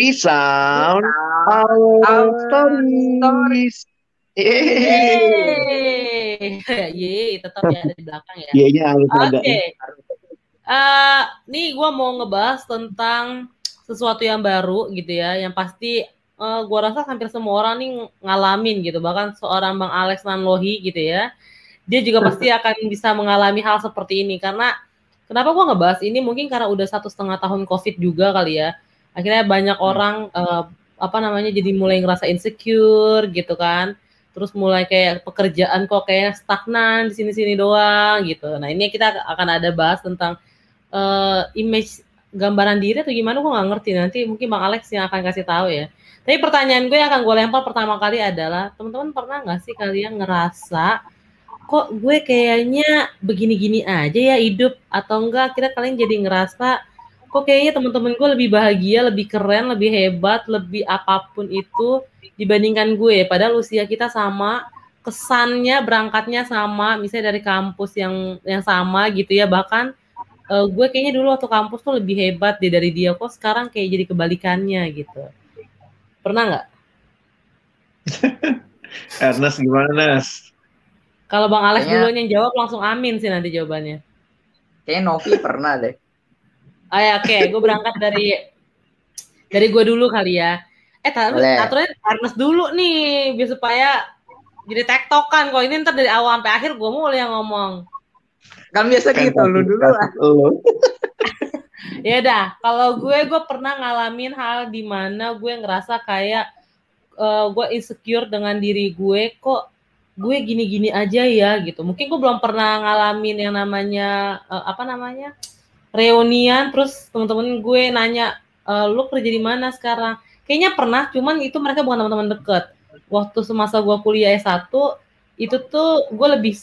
resound Resound our our story. stories. Yeay. Yeay, Yeay, tetap ya ada di belakang ya. Y-nya harus ada Oke, nih. nih gue mau ngebahas tentang sesuatu yang baru gitu ya, yang pasti gue rasa hampir semua orang nih ngalamin gitu, bahkan seorang Bang Alex Nanlohi gitu ya, dia juga pasti akan bisa mengalami hal seperti ini. Karena kenapa gue ngebahas ini, mungkin karena udah 1,5 tahun COVID juga kali ya, akhirnya banyak orang jadi mulai ngerasa insecure gitu kan, terus mulai kayak pekerjaan kok kayak stagnan di sini-sini doang gitu. Nah ini kita akan ada bahas tentang image gambaran diri atau gimana, gue nggak ngerti. Nanti mungkin Bang Alex yang akan kasih tahu ya. Tapi pertanyaan gue yang akan gue lempar pertama kali adalah, teman-teman pernah nggak sih kalian ngerasa kok gue kayaknya begini-gini aja ya hidup, atau enggak kira kalian jadi ngerasa kok kayaknya teman-teman gue lebih bahagia, lebih keren, lebih hebat, lebih apapun itu dibandingkan gue, padahal usia kita sama, kesannya berangkatnya sama, misalnya dari kampus yang sama gitu ya, bahkan gue kayaknya dulu waktu kampus tuh lebih hebat deh dari dia, kok sekarang kayak jadi kebalikannya gitu. Pernah nggak? Ernest gimana, Nas? Kalau Bang Alex Kayaknya- duluan yang jawab, langsung amin sih nanti jawabannya. Kayaknya Novi pernah deh. Ya oke, gue berangkat dari gue dulu kali ya. Tapi Boleh. aturannya Ernest dulu nih, biar supaya jadi tektokan. Kalau ini ntar dari awal sampai akhir gue mulai yang ngomong. Kan biasa gitu, lu dulu lah. Ya dah, kalau gue pernah ngalamin hal di mana gue ngerasa kayak gue insecure dengan diri gue, kok gue gini-gini aja ya gitu. Mungkin gue belum pernah ngalamin yang namanya reunian, terus teman-teman gue nanya, lu kerja di mana sekarang? Kayaknya pernah, cuman itu mereka bukan teman-teman deket. Waktu semasa gue kuliah S1, itu tuh gue lebih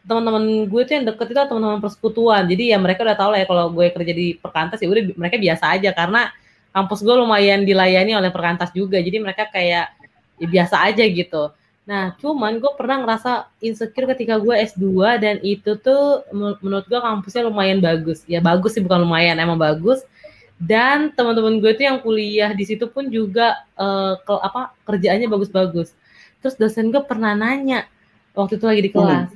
teman-teman gue tuh yang deket itu teman-teman persekutuan. Jadi ya mereka udah tahu lah ya kalau gue kerja di Perkantas, ya udah mereka biasa aja, karena kampus gue lumayan dilayani oleh Perkantas juga. Jadi mereka kayak ya biasa aja gitu. Nah, cuman gue pernah ngerasa insecure ketika gue S2, dan itu tuh menurut gue kampusnya lumayan bagus. Ya bagus sih, bukan lumayan, emang bagus. Dan teman-teman gue tuh yang kuliah di situ pun juga kerjaannya bagus-bagus. Terus dosen gue pernah nanya waktu itu lagi di kelas,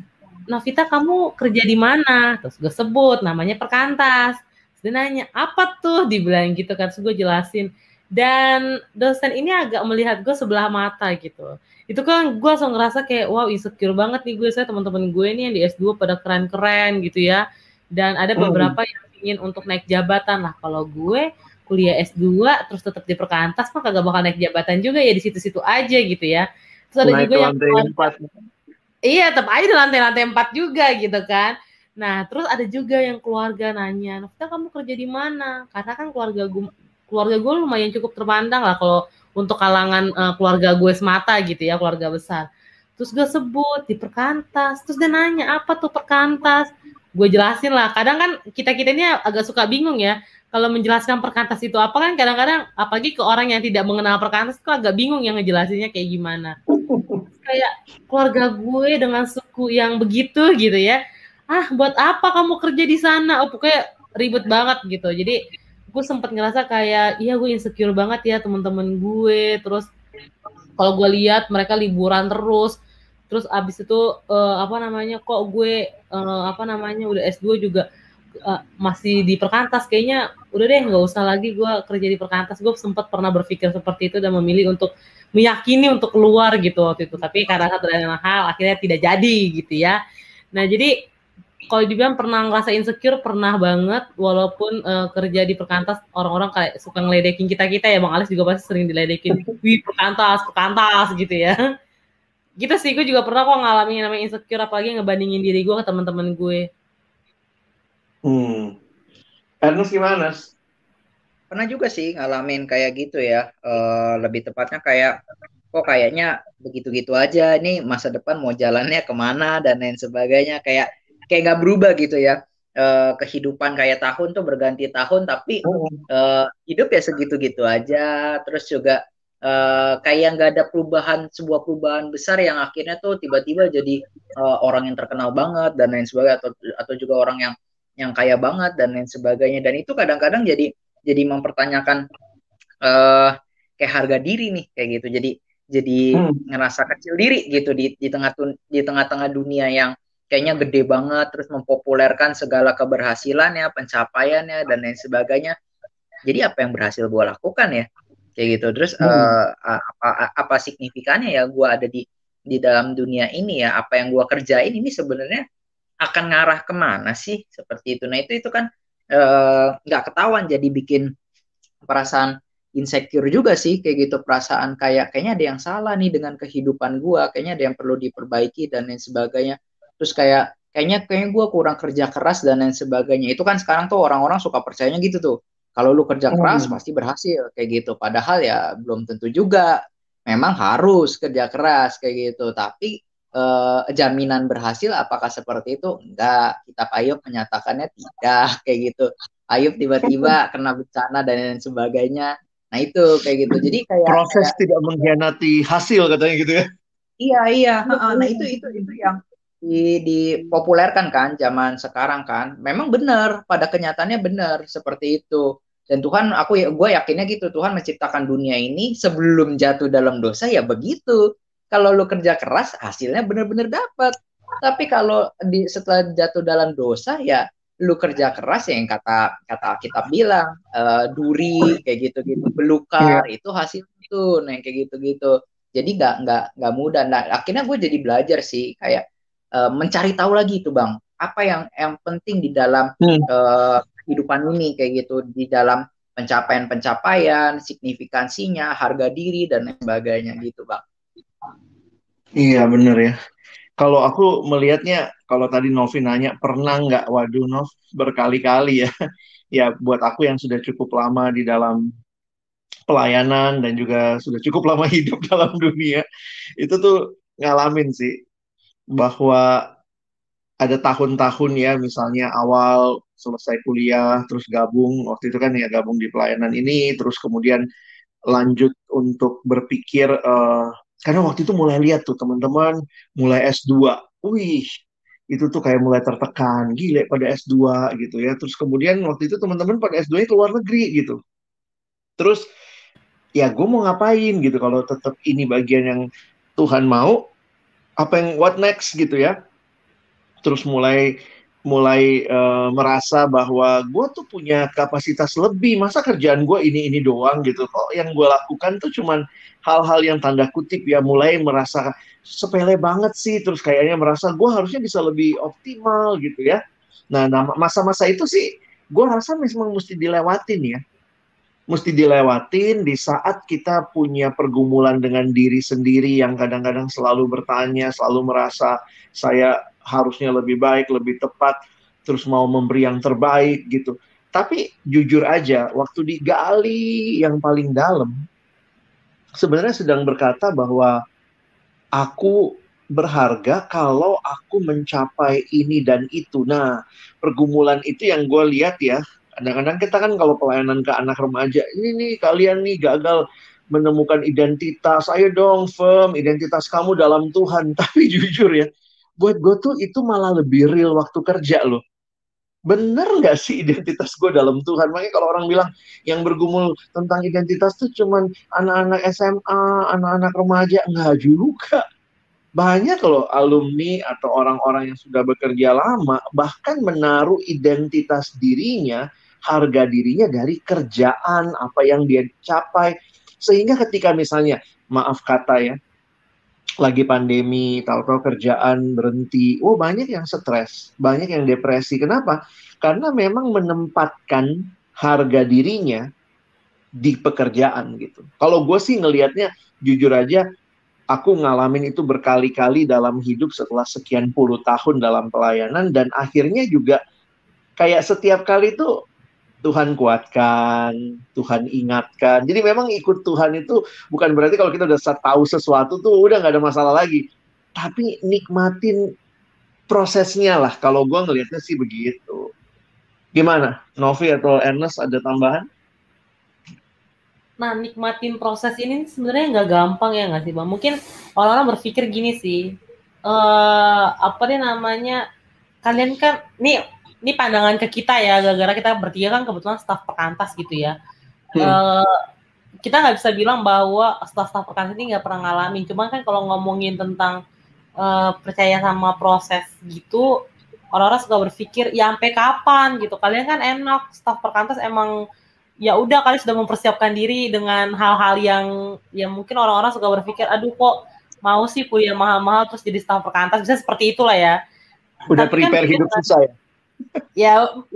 Novita kamu kerja di mana? Terus gue sebut namanya Perkantas. Dia nanya, apa tuh? Dibilang gitu kan, terus gue jelasin. Dan dosen ini agak melihat gue sebelah mata gitu. Itu kan gue langsung ngerasa kayak, wow insecure banget nih gue. Saya teman-teman gue nih yang di S2 pada keren-keren gitu ya. Dan ada beberapa yang ingin untuk naik jabatan lah. Kalau gue kuliah S2 terus tetap di Perkantas mah kagak bakal naik jabatan juga ya, di situ-situ aja gitu ya. Terus ada naik juga yang lantai 4. Iya, tetap aja di lantai-lantai 4 juga gitu kan. Nah, terus ada juga yang keluarga nanya, Novita kamu kerja di mana? Karena kan keluarga gue lumayan cukup terpandang lah kalau untuk kalangan keluarga gue semata gitu ya, keluarga besar. Terus gue sebut di Perkantas. Terus dia nanya, apa tuh Perkantas? Gue jelasin lah. Kadang kan kita-kita ini agak suka bingung ya. Kalau menjelaskan Perkantas itu apa, kan kadang-kadang apalagi ke orang yang tidak mengenal Perkantas itu agak bingung yang ngejelasinnya kayak gimana. Kayak keluarga gue dengan suku yang begitu gitu ya, buat apa kamu kerja di sana? Pokoknya ribet banget gitu. Jadi gue sempat ngerasa kayak, iya gue insecure banget ya teman-teman gue. Terus kalau gue lihat mereka liburan terus abis itu kok gue udah S2 juga masih di Perkantas, kayaknya udah deh nggak usah lagi gue kerja di Perkantas. Gue sempat pernah berpikir seperti itu dan memilih untuk meyakini untuk keluar gitu waktu itu, tapi karena satu dan lain hal akhirnya tidak jadi gitu ya. Nah jadi kalau dibilang pernah ngerasa insecure, pernah banget, walaupun kerja di Perkantas orang-orang kayak suka ngeledekin kita ya, Bang Alex juga pasti sering diledekin, wih Perkantas gitu ya. Gitu sih, gue juga pernah kok ngalamin namanya insecure, apalagi ngebandingin diri gue ke teman-teman gue. Ernest gimana? Pernah juga sih ngalamin kayak gitu ya. Lebih tepatnya kayak kok kayaknya begitu-gitu aja. Nih masa depan mau jalannya kemana dan lain sebagainya. Kayak nggak berubah gitu ya. Kehidupan kayak tahun tuh berganti tahun, tapi hidup ya segitu-gitu aja. Terus juga kayak nggak ada sebuah perubahan besar yang akhirnya tuh tiba-tiba jadi orang yang terkenal banget dan lain sebagainya, atau juga orang yang kaya banget dan lain sebagainya. Dan itu kadang-kadang jadi mempertanyakan kayak harga diri nih kayak gitu. Jadi ngerasa kecil diri gitu di tengah-tengah dunia yang kayaknya gede banget, terus mempopulerkan segala keberhasilannya, pencapaiannya dan lain sebagainya. Jadi apa yang berhasil gue lakukan ya kayak gitu. Terus apa signifikannya ya gue ada di dalam dunia ini ya, apa yang gue kerjain ini sebenarnya akan ngarah kemana sih seperti itu. Nah itu kan nggak ketahuan, jadi bikin perasaan insecure juga sih kayak gitu, perasaan kayaknya ada yang salah nih dengan kehidupan gua, kayaknya ada yang perlu diperbaiki dan lain sebagainya. Terus kayaknya gua kurang kerja keras dan lain sebagainya. Itu kan sekarang tuh orang-orang suka percayanya gitu tuh. Kalau lu kerja keras pasti berhasil kayak gitu. Padahal ya belum tentu juga. Memang harus kerja keras kayak gitu, tapi jaminan berhasil apakah seperti itu? Enggak. Kita Ayub menyatakannya tidak kayak gitu. Ayub tiba-tiba kena bencana dan lain sebagainya. Nah itu kayak gitu. Jadi proses tidak mengkhianati hasil katanya gitu ya. Iya. Nah itu yang dipopulerkan kan zaman sekarang kan. Memang benar, pada kenyataannya benar seperti itu. Dan Tuhan, gue yakinnya gitu, Tuhan menciptakan dunia ini sebelum jatuh dalam dosa ya begitu. Kalau lu kerja keras hasilnya benar-benar dapat. Tapi kalau setelah jatuh dalam dosa ya lu kerja keras yang kata Alkitab bilang duri kayak gitu belukar itu hasil itu, nah kayak gitu. Jadi nggak mudah. Nah akhirnya gue jadi belajar sih kayak mencari tahu lagi itu Bang, apa yang penting di dalam kehidupan ini kayak gitu, di dalam pencapaian, signifikansinya, harga diri dan lain sebagainya gitu Bang. Iya bener ya. Kalau aku melihatnya, kalau tadi Novi nanya, pernah nggak? Waduh, Nov, berkali-kali ya. Ya, buat aku yang sudah cukup lama di dalam pelayanan dan juga sudah cukup lama hidup dalam dunia, itu tuh ngalamin sih, bahwa ada tahun-tahun ya, misalnya awal selesai kuliah, terus gabung, waktu itu kan ya gabung di pelayanan ini, terus kemudian lanjut untuk berpikir, karena waktu itu mulai lihat tuh teman-teman mulai S2. Wih, itu tuh kayak mulai tertekan, gile pada S2 gitu ya. Terus kemudian waktu itu teman-teman pada S2 ke luar negeri gitu. Terus ya gue mau ngapain gitu kalau tetap ini bagian yang Tuhan mau, apa yang what next gitu ya. Terus mulai merasa bahwa gue tuh punya kapasitas lebih, masa kerjaan gue ini doang gitu, kok yang gue lakukan tuh cuman hal-hal yang tanda kutip ya, mulai merasa sepele banget sih, terus kayaknya merasa gue harusnya bisa lebih optimal gitu ya. Nah masa-masa itu sih gue rasa memang mesti dilewatin di saat kita punya pergumulan dengan diri sendiri yang kadang-kadang selalu bertanya, selalu merasa saya harusnya lebih baik, lebih tepat, terus mau memberi yang terbaik gitu. Tapi jujur aja, waktu digali yang paling dalam, sebenarnya sedang berkata bahwa aku berharga kalau aku mencapai ini dan itu. Nah, pergumulan itu yang gue lihat ya, kadang-kadang kita kan kalau pelayanan ke anak remaja, ini nih kalian nih gagal menemukan identitas, ayo dong firm, identitas kamu dalam Tuhan. Tapi jujur ya, buat gue tuh itu malah lebih real waktu kerja loh. Bener nggak sih identitas gue dalam Tuhan? Makanya kalau orang bilang yang bergumul tentang identitas tuh cuman anak-anak SMA, anak-anak remaja, nggak juga. Banyak loh alumni atau orang-orang yang sudah bekerja lama bahkan menaruh identitas dirinya, harga dirinya dari kerjaan, apa yang dia capai. Sehingga ketika misalnya, maaf kata ya, lagi pandemi, tahu-tahu kerjaan berhenti, banyak yang stres, banyak yang depresi. Kenapa? Karena memang menempatkan harga dirinya di pekerjaan gitu. Kalau gue sih ngelihatnya, jujur aja, aku ngalamin itu berkali-kali dalam hidup setelah sekian puluh tahun dalam pelayanan, dan akhirnya juga kayak setiap kali itu Tuhan kuatkan, Tuhan ingatkan. Jadi memang ikut Tuhan itu bukan berarti kalau kita udah tahu sesuatu tuh udah nggak ada masalah lagi. Tapi nikmatin prosesnya lah. Kalau gue ngelihatnya sih begitu. Gimana? Novi atau Ernest ada tambahan? Nah, nikmatin proses ini sebenarnya nggak gampang ya nggak sih Bang? Mungkin orang-orang berpikir gini sih, apa nih namanya, kalian kan, ini pandangan ke kita ya, gara-gara kita bertiga kan kebetulan staf perkantas gitu ya. kita nggak bisa bilang bahwa staf-staf perkantas ini nggak pernah ngalamin. Cuman kan kalau ngomongin tentang percaya sama proses gitu, orang-orang suka berpikir ya sampai kapan gitu. Kalian kan enak, staf perkantas emang ya udah kalian sudah mempersiapkan diri dengan hal-hal yang mungkin orang-orang suka berpikir, aduh kok mau sih kuliah mahal-mahal terus jadi staf perkantas, bisa seperti itulah ya. Udah Tapi prepare kan, hidup susah ya.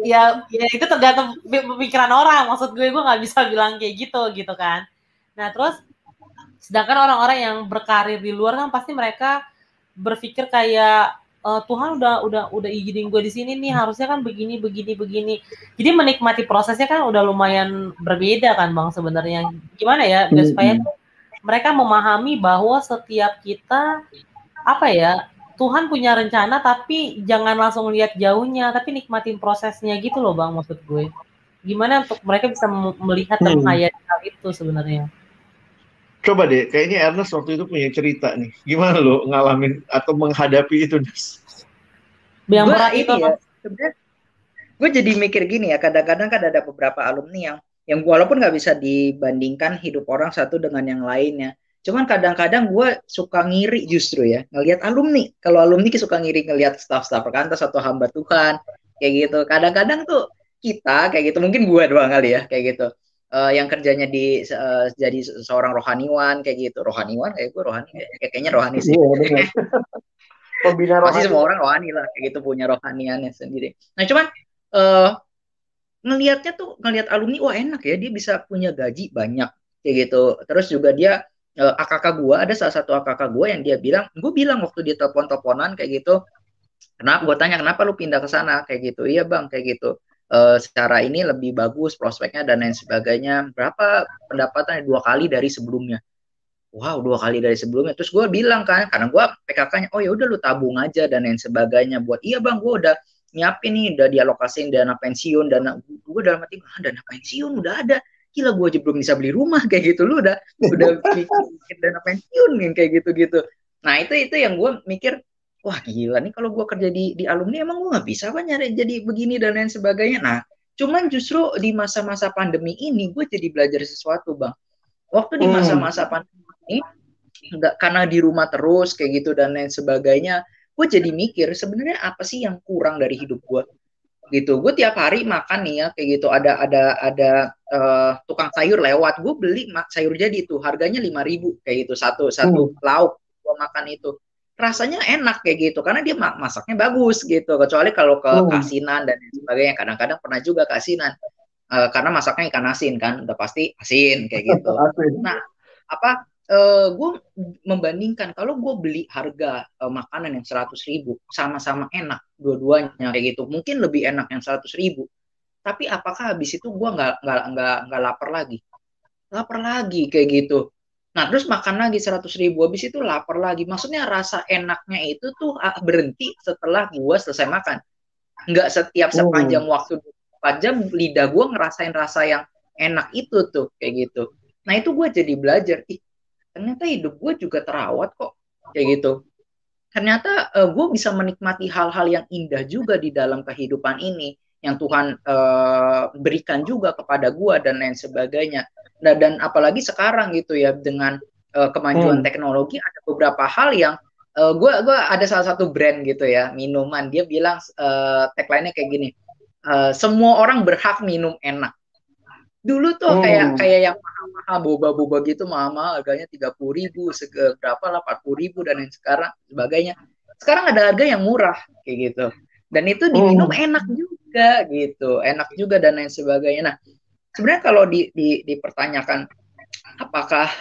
ya itu tergantung pemikiran orang. Maksud gue nggak bisa bilang kayak gitu kan. Nah terus sedangkan orang-orang yang berkarir di luar kan pasti mereka berpikir kayak Tuhan udah izinin gue di sini nih, harusnya kan begini. Jadi menikmati prosesnya kan udah lumayan berbeda kan Bang sebenarnya. Gimana ya biar supaya mereka memahami bahwa setiap kita Tuhan punya rencana, tapi jangan langsung lihat jauhnya, tapi nikmatin prosesnya gitu loh Bang, maksud gue. Gimana untuk mereka bisa melihat dan menghayati hal itu sebenarnya. Coba deh, kayaknya Ernest waktu itu punya cerita nih. Gimana lo ngalamin atau menghadapi itu, Nes? Yang berat itu ya, sebenarnya gue jadi mikir gini ya, kadang-kadang kan ada beberapa alumni yang walaupun nggak bisa dibandingkan hidup orang satu dengan yang lainnya. Cuman kadang-kadang gue suka ngiri justru ya, ngelihat alumni. Kalau alumni suka ngiri ngelihat staf-staf perkantas atau hamba Tuhan, kayak gitu. Kadang-kadang tuh kita kayak gitu, mungkin gue doang kali ya, kayak gitu. Yang kerjanya jadi seorang rohaniwan, kayak gitu. Rohaniwan, kayak gue rohani, kayaknya rohani sih. Pembina rohani. Pasti semua orang rohani lah, kayak gitu, punya rohaniannya sendiri. Nah cuman, ngelihat alumni, wah enak ya, dia bisa punya gaji banyak, kayak gitu. Terus juga dia AKK gue, ada salah satu AKK gue yang dia bilang, gue bilang waktu dia telepon-teleponan kayak gitu, gue tanya kenapa lu pindah ke sana kayak gitu. Iya bang, kayak gitu, secara ini lebih bagus prospeknya dan lain sebagainya. Berapa pendapatannya? 2 kali dari sebelumnya. Wow, 2 kali dari sebelumnya. Terus gue bilang kan, karena gue PKK-nya, oh ya udah lu tabung aja dan lain sebagainya buat. Iya bang, gue udah nyiapin nih, udah dialokasiin dana pensiun, gue dalam hati, dana pensiun udah ada. Gila, gue aja belum bisa beli rumah kayak gitu, lu udah bikin dana pensiun kayak gitu. Nah itu yang gue mikir, wah gila nih kalau gue kerja di alumni, emang gue nggak bisa apa nyari jadi begini dan lain sebagainya. Nah cuman justru di masa-masa pandemi ini gue jadi belajar sesuatu bang. Waktu di masa-masa pandemi ini, karena di rumah terus kayak gitu dan lain sebagainya, gue jadi mikir sebenarnya apa sih yang kurang dari hidup gue gitu. Gue tiap hari makan nih ya kayak gitu, ada tukang sayur lewat, gue beli sayur jadi itu harganya 5.000 kayak gitu, satu lauk gue makan itu rasanya enak kayak gitu karena dia masaknya bagus gitu. Kecuali kalau ke asinan dan sebagainya, kadang-kadang pernah juga ke asinan karena masaknya ikan asin kan, udah pasti asin kayak gitu. Nah gue membandingkan kalau gue beli harga makanan yang 100.000 sama-sama enak dua-duanya kayak gitu, mungkin lebih enak yang 100.000, tapi apakah habis itu gue nggak lapar lagi kayak gitu. Nah terus makan lagi 100.000, habis itu lapar lagi. Maksudnya rasa enaknya itu tuh berhenti setelah gue selesai makan, nggak setiap sepanjang waktu 4 jam lidah gue ngerasain rasa yang enak itu tuh kayak gitu. Nah itu gue jadi belajar, ternyata hidup gue juga terawat kok kayak gitu. Ternyata gue bisa menikmati hal-hal yang indah juga di dalam kehidupan ini yang Tuhan berikan juga kepada gue dan lain sebagainya. Nah, dan apalagi sekarang gitu ya dengan kemajuan teknologi, ada beberapa hal yang gue ada salah satu brand gitu ya minuman, dia bilang tagline-nya kayak gini, semua orang berhak minum enak. Dulu tuh kayak yang mahal-mahal, boba-boba gitu mahal-mahal, harganya 30.000, berapa lah 40.000 dan lain sebagainya. Sekarang ada harga yang murah kayak gitu, dan itu diminum enak juga gitu, enak juga dan lain sebagainya. Nah sebenarnya kalau dipertanyakan apakah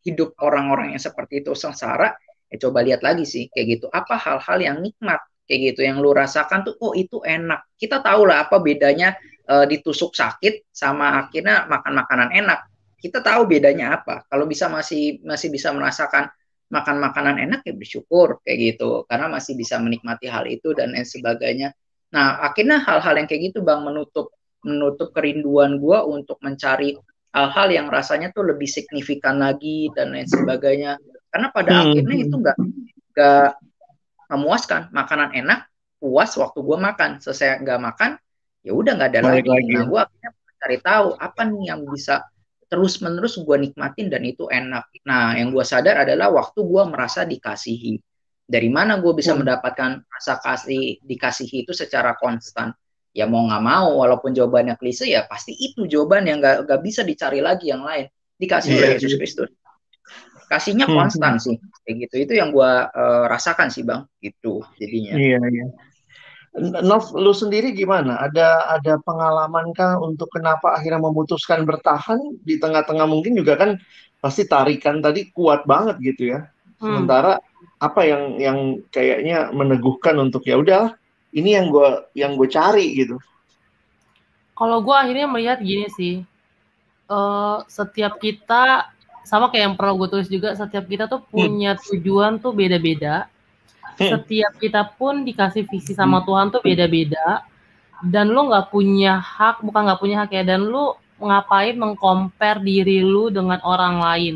hidup orang-orang yang seperti itu sengsara, ya coba lihat lagi sih kayak gitu, apa hal-hal yang nikmat kayak gitu yang lu rasakan tuh, oh itu enak. Kita tahu lah apa bedanya ditusuk sakit sama akhirnya makan makanan enak. Kita tahu bedanya apa. Kalau masih bisa merasakan makan makanan enak, ya bersyukur kayak gitu karena masih bisa menikmati hal itu dan lain sebagainya. Nah akhirnya hal-hal yang kayak gitu bang menutup kerinduan gue untuk mencari hal-hal yang rasanya tuh lebih signifikan lagi dan lain sebagainya. Karena pada akhirnya itu nggak memuaskan. Makanan enak, puas waktu gue makan. Selesai nggak makan, ya udah nggak ada lagi. Nah gue akhirnya cari tahu apa nih yang bisa terus-menerus gue nikmatin dan itu enak. Nah, yang gue sadar adalah waktu gue merasa dikasihi. Dari mana gue bisa Hmm. mendapatkan rasa dikasihi itu secara konstan? Ya mau nggak mau, walaupun jawabannya klise, ya pasti itu jawaban yang nggak bisa dicari lagi yang lain. Dikasih oleh Iya, Yesus iya. Kristus. Kasihnya Hmm, hmm. konstan sih, kayak gitu. Itu yang gue rasakan sih bang, gitu jadinya. Iya, iya. Nov, lu sendiri gimana? Ada pengalaman kah untuk kenapa akhirnya memutuskan bertahan di tengah-tengah mungkin juga kan pasti tarikan tadi kuat banget gitu ya. Hmm. Sementara apa yang kayaknya meneguhkan untuk ya udah ini yang gue cari gitu. Kalau gue akhirnya melihat gini sih, setiap kita sama kayak yang pernah gue tulis juga, setiap kita tuh Hmm. punya tujuan tuh beda-beda. Hmm. Setiap kita pun dikasih visi sama Tuhan tuh beda-beda. Dan lu nggak punya hak, bukan nggak punya hak ya, dan lu ngapain mengcompare diri lu dengan orang lain.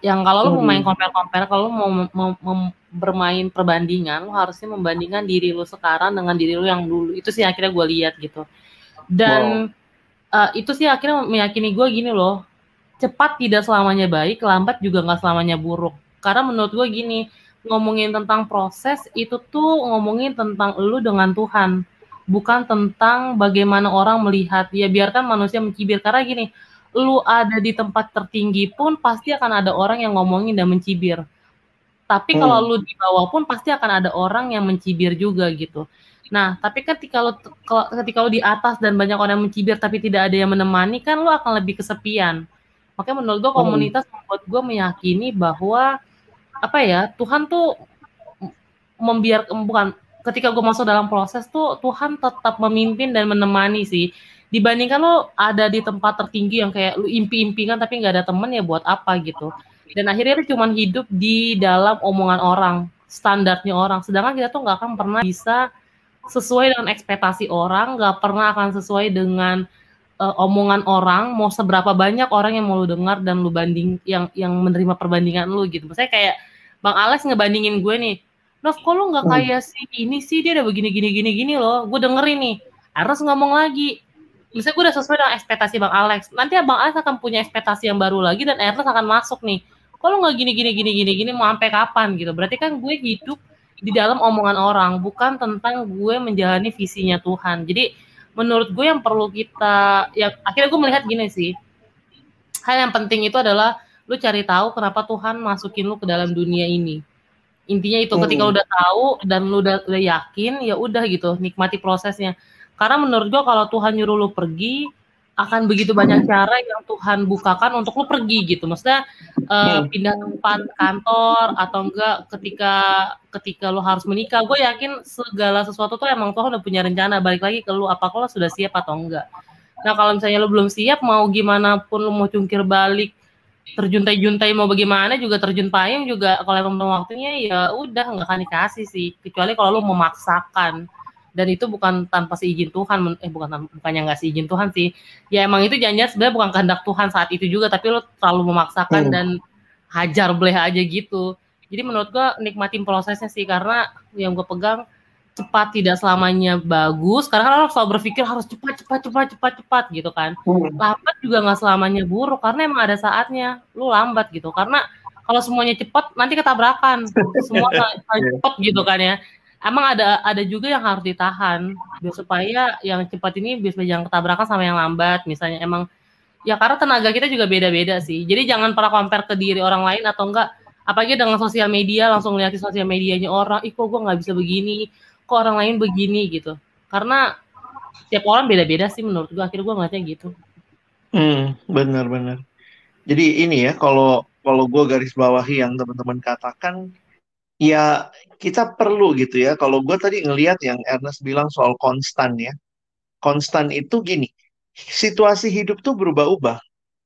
Yang kalau lu mau main Hmm. compare-compare, kalau lu mau bermain perbandingan, lu harusnya membandingkan diri lu sekarang dengan diri lu yang dulu. Itu sih akhirnya gue lihat gitu. Wow. Dan itu sih akhirnya meyakini gue gini loh, cepat tidak selamanya baik, lambat juga nggak selamanya buruk. Karena menurut gue gini, ngomongin tentang proses itu tuh ngomongin tentang lu dengan Tuhan, bukan tentang bagaimana orang melihat. Ya biarkan manusia mencibir, karena gini, lu ada di tempat tertinggi pun pasti akan ada orang yang ngomongin dan mencibir. Tapi kalau Hmm. lu di bawah pun pasti akan ada orang yang mencibir juga gitu. Nah, tapi ketika lu di atas dan banyak orang yang mencibir tapi tidak ada yang menemani, kan lu akan lebih kesepian. Makanya menurut gue Hmm. komunitas membuat gue meyakini bahwa apa ya, Tuhan tuh bukan, ketika gue masuk dalam proses tuh Tuhan tetap memimpin dan menemani sih. Dibandingkan lo ada di tempat tertinggi yang kayak lu impi-impikan tapi nggak ada temen, ya buat apa gitu. Dan akhirnya lu cuman hidup di dalam omongan orang, standarnya orang. Sedangkan kita tuh nggak akan pernah bisa sesuai dengan ekspektasi orang, nggak pernah akan sesuai dengan omongan orang. Mau seberapa banyak orang yang mau lu dengar dan lu banding, yang menerima perbandingan lu gitu. Misalnya kayak Bang Alex ngebandingin gue nih, Nov, kok lu nggak Hmm. kayak si ini sih, dia udah begini gini gini gini loh. Gue dengerin nih, harus ngomong lagi. Misalnya gue udah sesuai dengan ekspektasi Bang Alex, nanti Bang Alex akan punya ekspektasi yang baru lagi dan Ernest akan masuk nih. Kok lu nggak gini gini gini gini gini, mau sampai kapan gitu? Berarti kan gue hidup di dalam omongan orang, bukan tentang gue menjalani visinya Tuhan. Jadi menurut gue yang perlu kita, ya akhirnya gue melihat gini sih, hal yang penting itu adalah lu cari tahu kenapa Tuhan masukin lu ke dalam dunia ini. Intinya itu, ketika lu Hmm. udah tahu dan lu udah yakin, ya udah gitu, nikmati prosesnya. Karena menurut gua kalau Tuhan nyuruh lu pergi, akan begitu banyak cara yang Tuhan bukakan untuk lu pergi gitu. Maksudnya Hmm. pindah tempat kantor atau enggak ketika ketika lu harus menikah. Gue yakin segala sesuatu tuh emang Tuhan udah punya rencana, balik lagi ke lu apakah lu sudah siap atau enggak. Nah, kalau misalnya lu belum siap, mau gimana pun lu mau cungkir balik, terjuntai-juntai mau bagaimana juga, terjun payung juga, kalau emang belum waktunya ya udah nggak akan dikasih sih, kecuali kalau lu memaksakan, dan itu bukan tanpa seizin Tuhan, bukannya nggak seizin Tuhan sih, ya emang itu jangan sebenarnya bukan kehendak Tuhan saat itu juga, tapi lu terlalu memaksakan Hmm. dan hajar bleh aja gitu. Jadi menurut gua nikmatin prosesnya sih, karena yang gue pegang, cepat tidak selamanya bagus, karena kan orang selalu berpikir harus cepat gitu kan. Hmm. Lambat juga nggak selamanya buruk, karena emang ada saatnya lu lambat gitu. Karena kalau semuanya cepat nanti ketabrakan, semua Yeah. cepat gitu kan ya. Emang ada juga yang harus ditahan biar supaya yang cepat ini biar jangan ketabrakan sama yang lambat. Misalnya emang ya karena tenaga kita juga beda-beda sih. Jadi jangan pernah compare ke diri orang lain atau enggak, apalagi dengan sosial media langsung lihat sosial medianya orang, ih kok gue nggak bisa begini, kok orang lain begini gitu. Karena tiap orang beda-beda sih menurut gue, akhirnya gue ngeliatnya gitu. Benar-benar. Jadi ini ya, kalau kalau gue garis bawahi yang teman-teman katakan, ya kita perlu gitu ya. Kalau gue tadi ngelihat yang Ernest bilang soal konstan ya. Konstan itu gini, situasi hidup tuh berubah-ubah.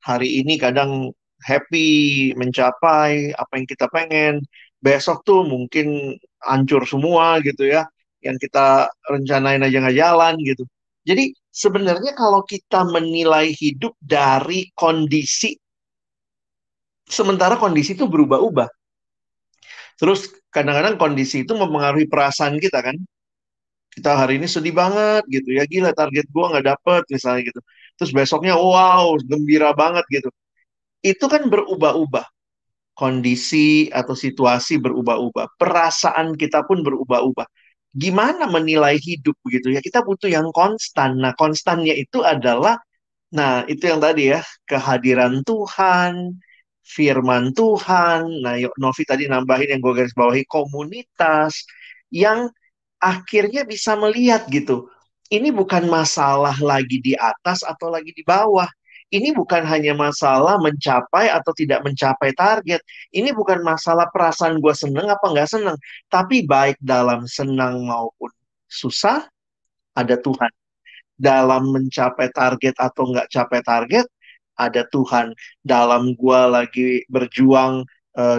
Hari ini kadang happy, mencapai apa yang kita pengen. Besok tuh mungkin hancur semua gitu ya. Yang kita rencanain aja nggak jalan gitu. Jadi sebenarnya kalau kita menilai hidup dari kondisi, sementara kondisi itu berubah-ubah. Terus kadang-kadang kondisi itu mempengaruhi perasaan kita kan. Kita hari ini sedih banget gitu ya, gila target gua nggak dapet misalnya gitu. terus besoknya wow, gembira banget gitu. Itu kan berubah-ubah. Kondisi atau situasi berubah-ubah. Perasaan kita pun berubah-ubah. Gimana menilai hidup begitu ya? Kita butuh yang konstan. Nah, konstannya itu adalah, nah itu yang tadi ya, kehadiran Tuhan, firman Tuhan. Nah, Novi tadi nambahin yang gue garis bawahi, komunitas yang akhirnya bisa melihat gitu. Ini bukan masalah lagi di atas atau lagi di bawah. Ini bukan hanya masalah mencapai atau tidak mencapai target. Ini bukan masalah perasaan gue seneng apa nggak seneng. Tapi baik dalam senang maupun susah, ada Tuhan. Dalam mencapai target atau nggak capai target, ada Tuhan. Dalam gue lagi berjuang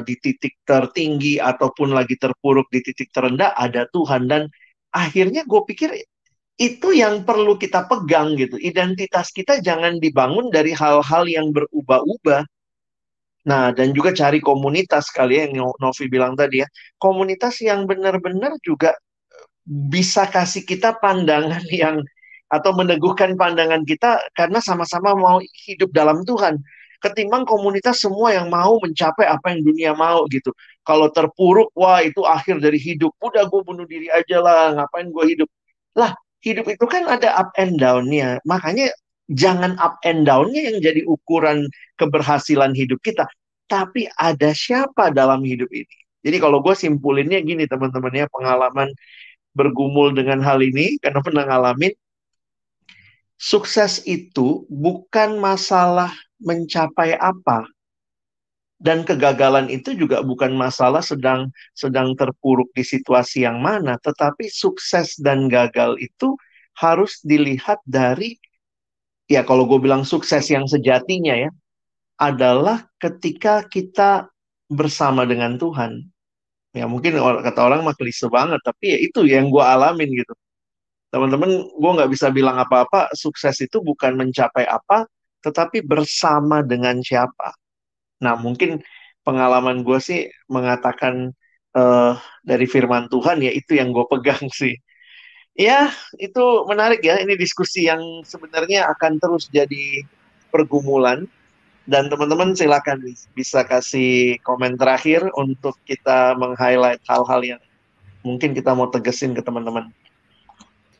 di titik tertinggi ataupun lagi terpuruk di titik terendah, ada Tuhan. Dan akhirnya gue pikir itu yang perlu kita pegang gitu. Identitas kita jangan dibangun dari hal-hal yang berubah-ubah. Nah, dan juga cari komunitas kali ya, yang Novi bilang tadi ya. Komunitas yang benar-benar juga bisa kasih kita pandangan yang, atau meneguhkan pandangan kita karena sama-sama mau hidup dalam Tuhan. Ketimbang komunitas semua yang mau mencapai apa yang dunia mau gitu. Kalau terpuruk, wah itu akhir dari hidup. Udah gue bunuh diri aja lah, ngapain gue hidup. Lah, hidup itu kan ada up and down-nya. Makanya jangan up and down-nya yang jadi ukuran keberhasilan hidup kita. Tapi ada siapa dalam hidup ini. Jadi kalau gue simpulinnya gini teman-teman ya, pengalaman bergumul dengan hal ini karena pernah ngalamin, sukses itu bukan masalah mencapai apa, dan kegagalan itu juga bukan masalah sedang terpuruk di situasi yang mana, tetapi sukses dan gagal itu harus dilihat dari, ya kalau gue bilang sukses yang sejatinya ya, adalah ketika kita bersama dengan Tuhan. Ya mungkin kata orang mah klise banget, tapi ya itu yang gue alamin gitu. Teman-teman, gue nggak bisa bilang apa-apa, sukses itu bukan mencapai apa, tetapi bersama dengan siapa. Nah, mungkin pengalaman gue sih mengatakan dari firman Tuhan, ya itu yang gue pegang sih. Ya, itu menarik ya, ini diskusi yang sebenarnya akan terus jadi pergumulan. Dan teman-teman silakan bisa kasih komen terakhir untuk kita meng-highlight hal-hal yang mungkin kita mau tegesin ke teman-teman.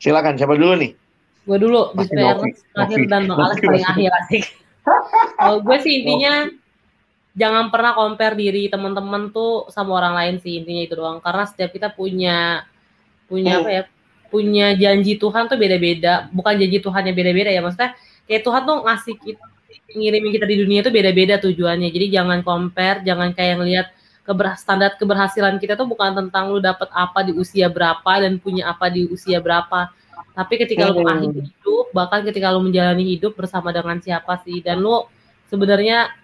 Silakan, siapa dulu nih? Gue dulu, Pasti Bisma Novi. Ernest terakhir dan Bang Alex paling akhir asik. Kalau gue sih intinya jangan pernah compare diri teman-teman tuh sama orang lain sih, intinya itu doang. Karena setiap kita punya apa ya? Punya janji Tuhan tuh beda-beda. Bukan janji Tuhannya beda-beda ya, maksudnya kayak Tuhan tuh ngasih kita, ngirimin kita di dunia itu beda-beda tujuannya. Jadi jangan compare, jangan kayak ngelihat standar keberhasilan kita tuh bukan tentang lu dapet apa di usia berapa dan punya apa di usia berapa. Tapi ketika lu mengakhiri hidup, bahkan ketika lu menjalani hidup bersama dengan siapa sih, dan lu sebenarnya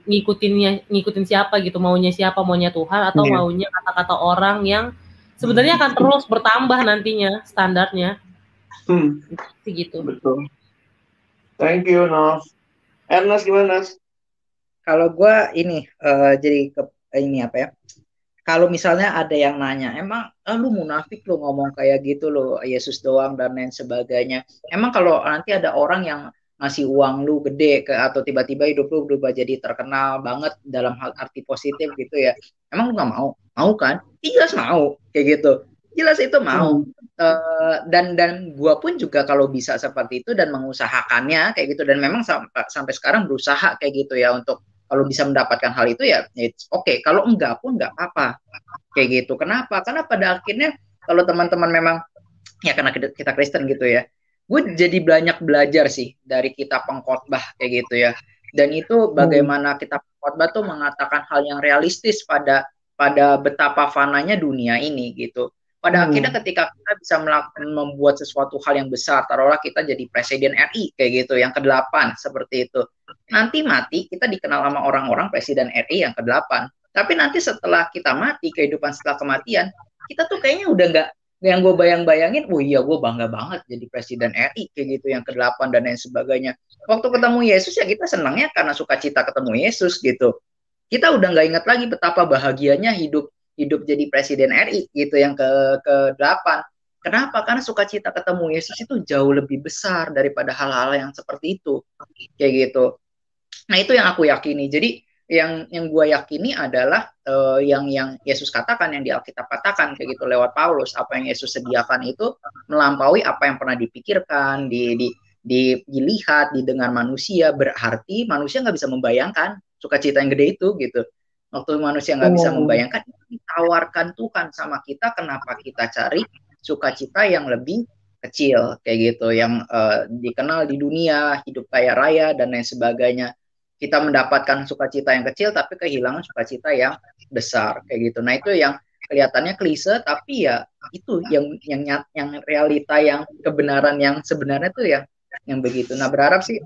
ngikutin siapa gitu, maunya siapa, maunya Tuhan atau maunya kata-kata orang yang sebenarnya akan terus bertambah nantinya standarnya. Gitu. Betul. Thank you, Nov. Ernest gimana? Kalau gue ini jadi ini apa ya? Kalau misalnya ada yang nanya, emang lu munafik lu ngomong kayak gitu lo, Yesus doang dan lain sebagainya. Emang kalau nanti ada orang yang ngasih uang lu gede atau tiba-tiba hidup lu berubah jadi terkenal banget dalam hal arti positif gitu ya, emang lu nggak mau? Mau kan? Jelas mau kayak gitu. Jelas itu mau. Dan gua pun juga kalau bisa seperti itu dan mengusahakannya kayak gitu, dan memang sampai sekarang berusaha kayak gitu ya, untuk kalau bisa mendapatkan hal itu ya it's okay. Kalau enggak pun enggak apa kayak gitu. Kenapa? Karena pada akhirnya kalau teman-teman memang ya karena kita Kristen gitu ya, gue jadi banyak belajar sih dari kitab pengkhotbah kayak gitu ya. Dan itu bagaimana kitab pengkhotbah tuh mengatakan hal yang realistis pada betapa fananya dunia ini gitu. Pada akhirnya ketika kita bisa membuat sesuatu hal yang besar, taruhlah kita jadi presiden RI kayak gitu, yang ke-8 seperti itu. Nanti mati kita dikenal sama orang-orang presiden RI yang ke-8. Tapi nanti setelah kita mati, kehidupan setelah kematian, kita tuh kayaknya udah nggak, yang gue bayang-bayangin, oh iya gue bangga banget jadi presiden RI kayak gitu, yang ke-8 dan lain sebagainya. Waktu ketemu Yesus ya kita senangnya karena sukacita ketemu Yesus gitu. Kita udah nggak ingat lagi betapa bahagianya hidup jadi presiden RI gitu, yang ke-8. Kenapa? Karena sukacita ketemu Yesus itu jauh lebih besar daripada hal-hal yang seperti itu. Kayak gitu. Nah, itu yang aku yakini. Jadi yang gue yakini adalah yang Yesus katakan, yang di Alkitab katakan kayak gitu lewat Paulus, apa yang Yesus sediakan itu melampaui apa yang pernah dipikirkan, dilihat, didengar manusia. Berarti manusia nggak bisa membayangkan sukacita yang gede itu gitu. Waktu manusia nggak bisa membayangkan, ditawarkan Tuhan sama kita, kenapa kita cari sukacita yang lebih kecil kayak gitu, yang dikenal di dunia, hidup kaya raya dan lain sebagainya. Kita mendapatkan sukacita yang kecil tapi kehilangan sukacita yang besar kayak gitu. Nah, itu yang kelihatannya klise tapi ya itu yang realita, yang kebenaran yang sebenarnya tuh yang begitu. Nah, berharap sih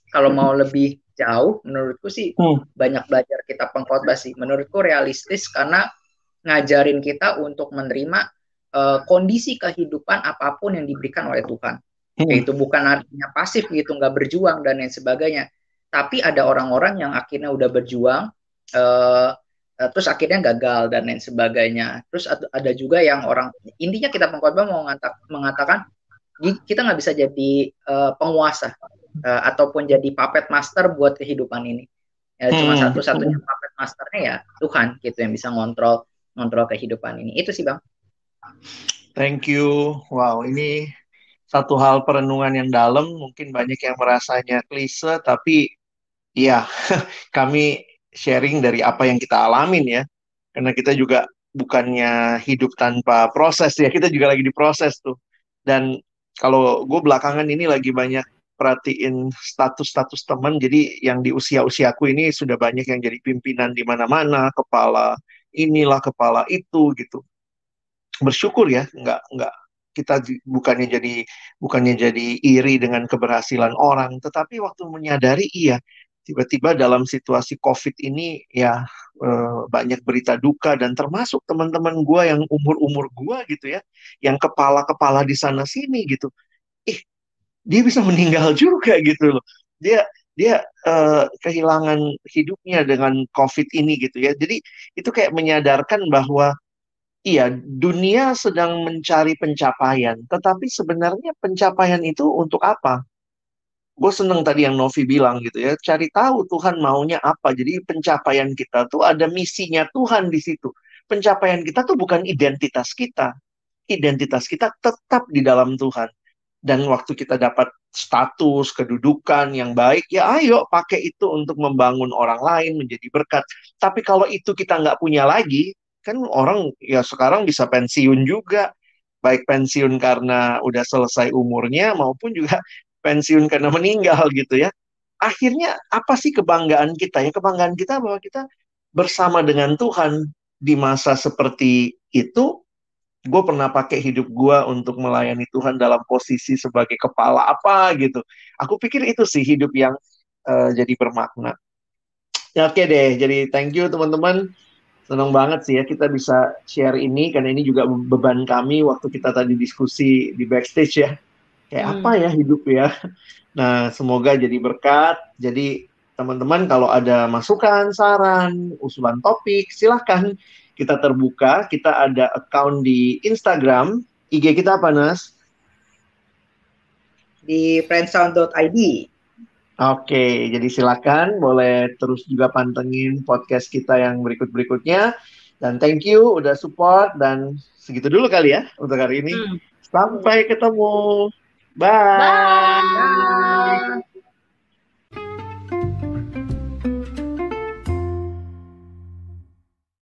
kalau mau lebih jauh, menurutku sih banyak belajar kitab pengkhotbah sih. Menurutku realistis karena ngajarin kita untuk menerima kondisi kehidupan apapun yang diberikan oleh Tuhan. Yaitu bukan artinya pasif gitu, nggak berjuang dan lain sebagainya. Tapi ada orang-orang yang akhirnya udah berjuang, terus akhirnya gagal dan lain sebagainya. Terus ada juga yang orang, intinya kita pengkhotbah mau mengatakan kita nggak bisa jadi penguasa ataupun jadi puppet master buat kehidupan ini. Cuma satu-satunya puppet masternya ya Tuhan gitu, yang bisa ngontrol kehidupan ini. Itu sih Bang. Thank you. Wow, ini satu hal perenungan yang dalam. Mungkin banyak yang merasanya klise, tapi ya kami sharing dari apa yang kita alamin ya. Karena kita juga bukannya hidup tanpa proses ya, kita juga lagi diproses tuh. Dan kalau gue belakangan ini lagi banyak perhatiin status-status teman, jadi yang di usia-usiaku ini sudah banyak yang jadi pimpinan di mana-mana, kepala inilah, kepala itu gitu. Bersyukur ya, nggak kita bukannya jadi iri dengan keberhasilan orang, tetapi waktu menyadari iya, tiba-tiba dalam situasi COVID ini ya banyak berita duka, dan termasuk teman-teman gue yang umur-umur gue gitu ya, yang kepala-kepala di sana sini gitu, dia bisa meninggal juga gitu loh. Dia kehilangan hidupnya dengan COVID ini gitu ya. Jadi itu kayak menyadarkan bahwa iya, dunia sedang mencari pencapaian, tetapi sebenarnya pencapaian itu untuk apa? Gue seneng tadi yang Novi bilang gitu ya, cari tahu Tuhan maunya apa. Jadi pencapaian kita tuh ada misinya Tuhan di situ. Pencapaian kita tuh bukan identitas kita. Identitas kita tetap di dalam Tuhan. Dan waktu kita dapat status, kedudukan yang baik, ya ayo pakai itu untuk membangun orang lain, menjadi berkat. Tapi kalau itu kita nggak punya lagi, kan orang ya sekarang bisa pensiun juga. Baik pensiun karena udah selesai umurnya, maupun juga pensiun karena meninggal gitu ya. Akhirnya apa sih kebanggaan kita ya? Kebanggaan kita bahwa kita bersama dengan Tuhan di masa seperti itu. Gue pernah pakai hidup gue untuk melayani Tuhan dalam posisi sebagai kepala apa gitu. Aku pikir itu sih hidup yang jadi bermakna. Ya, oke deh, jadi thank you teman-teman. Senang banget sih ya kita bisa share ini, karena ini juga beban kami waktu kita tadi diskusi di backstage ya. Kayak apa ya hidup ya. Nah, semoga jadi berkat. Jadi teman-teman kalau ada masukan, saran, usulan topik, silahkan. Kita terbuka, kita ada account di Instagram. IG kita apa, Nas? Di friendsound.id. Oke, jadi silakan boleh terus juga pantengin podcast kita yang berikut-berikutnya. Dan thank you udah support, dan segitu dulu kali ya untuk hari ini. Sampai ketemu. Bye. Bye.